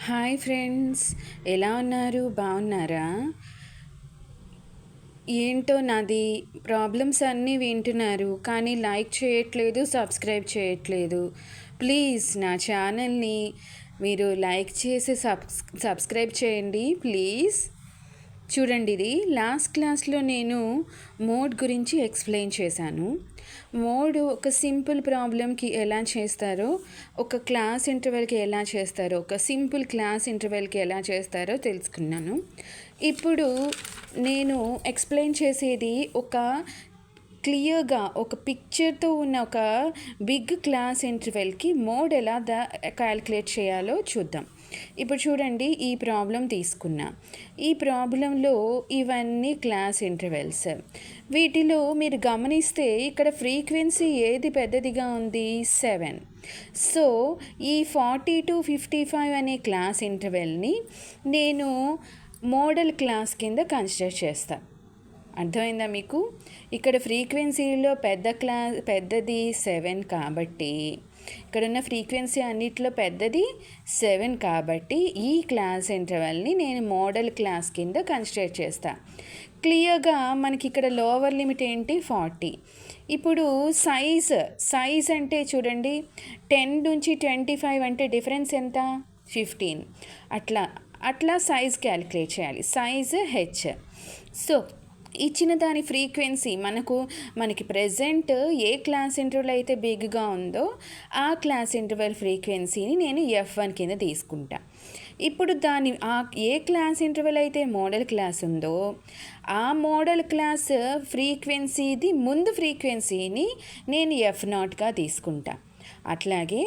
Hi friends, ఎలా ఉన్నారు? బాగున్నారా? ఏంటో నాది ప్రాబ్లమ్స్ అన్నీ వింటున్నారు, కానీ లైక్ చేయట్లేదు, సబ్స్క్రైబ్ చేయట్లేదు. ప్లీజ్ నా ఛానల్ని మీరు లైక్ చేసి సబ్స్క్రైబ్ చేయండి ప్లీజ్. చూడండి, ఇది లాస్ట్ క్లాస్లో నేను మోడ్ గురించి ఎక్స్ప్లెయిన్ చేశాను. మోడ్ ఒక సింపుల్ ప్రాబ్లంకి ఎలా చేస్తారో, ఒక క్లాస్ ఇంటర్వెల్కి ఎలా చేస్తారో, ఒక సింపుల్ క్లాస్ ఇంటర్వెల్కి ఎలా చేస్తారో తెలుసుకున్నాను. ఇప్పుడు నేను ఎక్స్ప్లెయిన్ చేసేది ఒక క్లియర్గా ఒక పిక్చర్తో ఉన్న ఒక బిగ్ క్లాస్ ఇంటర్వెల్కి మోడ్ ఎలా క్యాల్కులేట్ చేయాలో చూద్దాం. ఇప్పుడు చూడండి, ఈ ప్రాబ్లం తీసుకున్నా. ఈ ప్రాబ్లంలో ఇవన్నీ క్లాస్ ఇంటర్వెల్స్. వీటిలో మీరు గమనిస్తే ఇక్కడ ఫ్రీక్వెన్సీ ఏది పెద్దదిగా ఉంది? 7. సో ఈ 40 to 55 అనే క్లాస్ ఇంటర్వెల్ని నేను మోడల్ క్లాస్ కింద కన్సిడర్ చేస్తాను. అర్థమైందా మీకు? ఇక్కడ ఫ్రీక్వెన్సీలో పెద్దది 7 కాబట్టి, ఇక్కడున్న ఫ్రీక్వెన్సీ అన్నిటిలో పెద్దది 7 కాబట్టి ఈ క్లాస్ ఇంటర్వెల్ని నేను మోడల్ క్లాస్ కింద కన్సిడర్ చేస్తాను. క్లియర్గా మనకి ఇక్కడ లోవర్ లిమిట్ ఏంటి? 40. ఇప్పుడు సైజ్ అంటే చూడండి, 10 నుంచి 25 అంటే డిఫరెన్స్ ఎంత? 15. అట్లా సైజ్ క్యాలిక్యులేట్ చేయాలి. Size H. సో ఇచ్చిన దాని ఫ్రీక్వెన్సీ మనకి ప్రెజెంట్ ఏ క్లాస్ ఇంటర్వెల్ అయితే బిగ్గా ఉందో ఆ క్లాస్ ఇంటర్వెల్ ఫ్రీక్వెన్సీని నేను F1 కింద తీసుకుంటా. ఇప్పుడు ఏ క్లాస్ ఇంటర్వెల్ అయితే మోడల్ క్లాస్ ఉందో ఆ మోడల్ క్లాస్ ఫ్రీక్వెన్సీది ముందు ఫ్రీక్వెన్సీని నేను F0గా తీసుకుంటా. అట్లాగే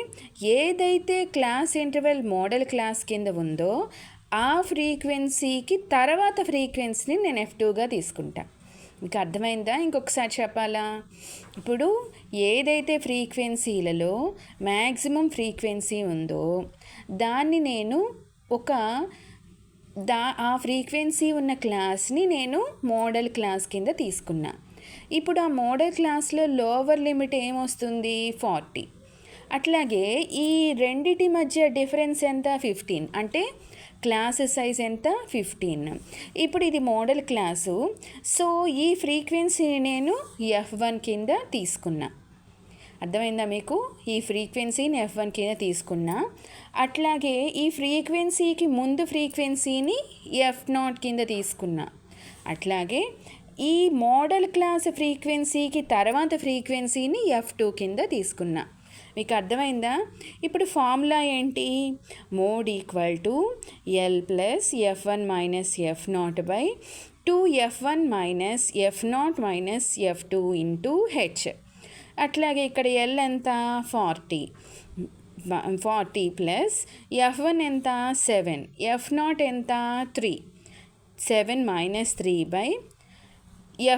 ఏదైతే క్లాస్ ఇంటర్వెల్ మోడల్ క్లాస్ కింద ఉందో ఆ ఫ్రీక్వెన్సీకి తర్వాత ఫ్రీక్వెన్సీని నేను F2గా తీసుకుంటా. మీకు అర్థమైందా? ఇంకొకసారి చెప్పాలా? ఇప్పుడు ఏదైతే ఫ్రీక్వెన్సీలలో మ్యాక్సిమం ఫ్రీక్వెన్సీ ఉందో దాన్ని నేను ఆ ఫ్రీక్వెన్సీ ఉన్న క్లాస్ని నేను మోడల్ క్లాస్ కింద తీసుకున్నా. ఇప్పుడు ఆ మోడల్ క్లాస్లో లోవర్ లిమిట్ ఏమొస్తుంది? 40. అట్లాగే ఈ రెండిటి మధ్య డిఫరెన్స్ ఎంత? 15. అంటే క్లాస్ సైజ్ ఎంత? 15. ఇప్పుడు ఇది మోడల్ క్లాసు. సో ఈ ఫ్రీక్వెన్సీని నేను F1 కింద తీసుకున్నా. అర్థమైందా మీకు? ఈ ఫ్రీక్వెన్సీని F1 కింద తీసుకున్నా. అట్లాగే ఈ ఫ్రీక్వెన్సీకి ముందు ఫ్రీక్వెన్సీని F0 కింద తీసుకున్నా. అట్లాగే ఈ మోడల్ క్లాస్ ఫ్రీక్వెన్సీకి తర్వాత ఫ్రీక్వెన్సీని F2 కింద తీసుకున్నా. మీకు అర్థమైందా? ఇప్పుడు ఫార్ములా ఏంటి? Mode equal to L plus F1 minus F0 by 2F1 minus F0 minus F2 into H. అట్లాగే ఇక్కడ L ఎంత? 40 ప్లస్ F1 ఎంత? 7. F0 ఎంత? 3. 7 మైనస్ 3 బై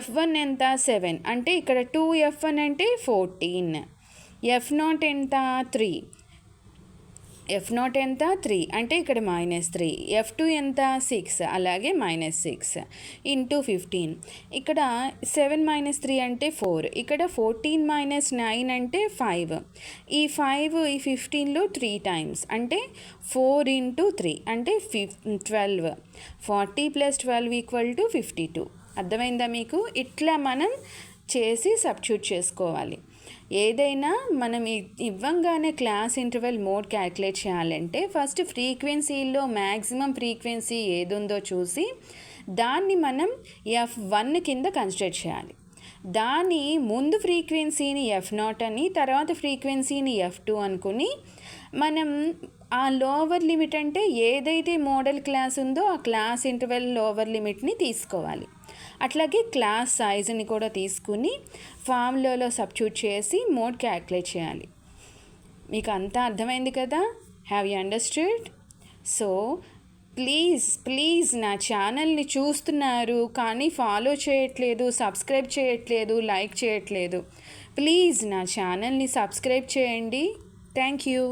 F1 ఎంత? 7. అంటే ఇక్కడ 2F1 అంటే 14. F0 ఎంత? 3. F0 ఎంత? 3. అంటే ఇక్కడ -3. F2 ఎంత? 6. అలాగే -6 ఇంటూ 15. ఇక్కడ 7 - 3 అంటే 4. ఇక్కడ 14 - 9 అంటే 5. ఈ 5 ఈ 15లో 3 టైమ్స్ అంటే 4 ఇంటూ 3 అంటే 12. 40 + 12 = 52. అర్థమైందా మీకు? ఇట్లా మనం చేసి సబ్స్టిట్యూట్ చేసుకోవాలి. ఏదైనా మనం ఇవ్వంగానే క్లాస్ ఇంటర్వెల్ మోడ్ క్యాల్కులేట్ చేయాలంటే ఫస్ట్ ఫ్రీక్వెన్సీలో మ్యాక్సిమం ఫ్రీక్వెన్సీ ఏది ఉందో చూసి దాన్ని మనం F1 కింద కన్సిడర్ చేయాలి. దాని ముందు ఫ్రీక్వెన్సీని F0 అని, తర్వాత ఫ్రీక్వెన్సీని F2 అనుకుని మనం ఆ లోవర్ లిమిట్ అంటే ఏదైతే మోడల్ క్లాస్ ఉందో ఆ క్లాస్ ఇంటర్వెల్ లోవర్ లిమిట్ని తీసుకోవాలి. అట్లాగే క్లాస్ సైజుని కూడా తీసుకుని ఫార్ములాలో సబ్స్టిట్యూట్ చేసి మోడ్ క్యాల్కులేట్ చేయాలి. మీకు అంతా అర్థమైంది కదా? Have you understood? So please నా ఛానల్ని చూస్తున్నారు కానీ ఫాలో చేయట్లేదు, సబ్స్క్రైబ్ చేయట్లేదు, లైక్ చేయట్లేదు. ప్లీజ్ నా ఛానల్ని సబ్స్క్రైబ్ చేయండి. Thank you.